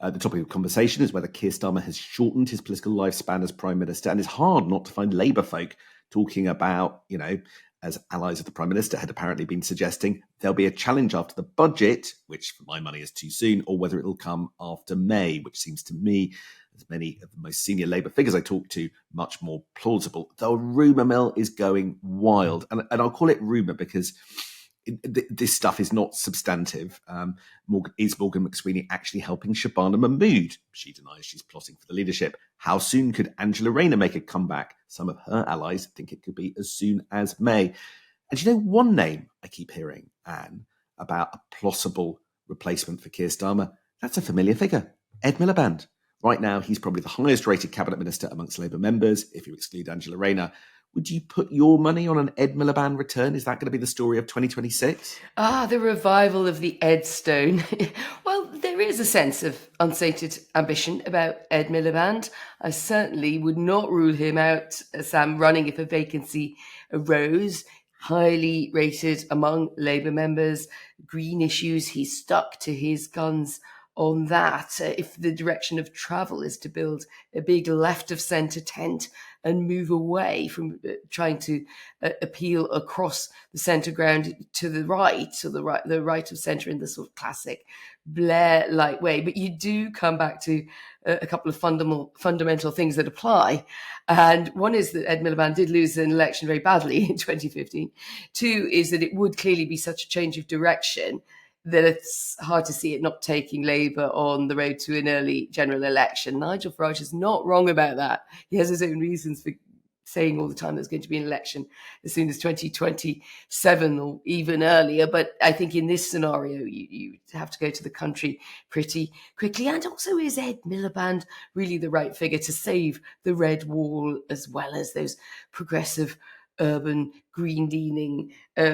The topic of conversation is whether Keir Starmer has shortened his political lifespan as Prime Minister, and it's hard not to find Labour folk talking about, as allies of the Prime Minister had apparently been suggesting, there'll be a challenge after the budget, which for my money is too soon, or whether it'll come after May, which seems to me, as many of the most senior Labour figures I talk to, much more plausible. Though a rumour mill is going wild. And I'll call it rumour because this stuff is not substantive. Is Morgan McSweeney actually helping Shabana Mahmood? She denies she's plotting for the leadership. How soon could Angela Rayner make a comeback? Some of her allies think it could be as soon as May. And one name I keep hearing, Anne, about a plausible replacement for Keir Starmer? That's a familiar figure, Ed Miliband. Right now, he's probably the highest rated cabinet minister amongst Labour members, if you exclude Angela Rayner. Would you put your money on an Ed Miliband return? Is that going to be the story of 2026? The revival of the Ed Stone. Well, there is a sense of unsated ambition about Ed Miliband. I certainly would not rule him out, Sam, running if a vacancy arose. Highly rated among Labour members. Green issues, he's stuck to his guns on that. If the direction of travel is to build a big left of centre tent and move away from trying to appeal across the centre ground to the right, or the right of centre in the sort of classic Blair-like way. But you do come back to a couple of fundamental things that apply. And one is that Ed Miliband did lose an election very badly in 2015. Two is that it would clearly be such a change of direction that it's hard to see it not taking Labour on the road to an early general election. Nigel Farage is not wrong about that. He has his own reasons for saying all the time there's going to be an election as soon as 2027 or even earlier. But I think in this scenario, you have to go to the country pretty quickly. And also, is Ed Miliband really the right figure to save the red wall as well as those progressive urban green-leaning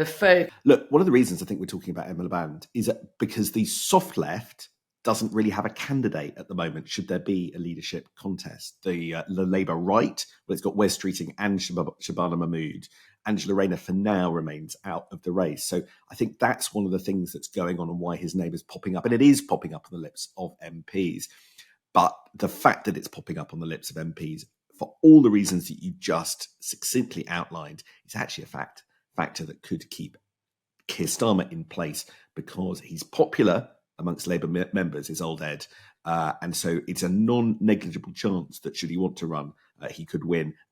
folk? Look, one of the reasons I think we're talking about Ed Miliband is that because the soft left doesn't really have a candidate at the moment, should there be a leadership contest. The Labour right, well, it's got Wes Streeting and Shabana Mahmood. Angela Rayner, for now, remains out of the race. So I think that's one of the things that's going on and why his name is popping up. And it is popping up on the lips of MPs. But the fact that it's popping up on the lips of MPs for all the reasons that you just succinctly outlined, is actually a factor that could keep Keir Starmer in place because he's popular amongst Labour members, is old Ed. And so it's a non-negligible chance that should he want to run, he could win.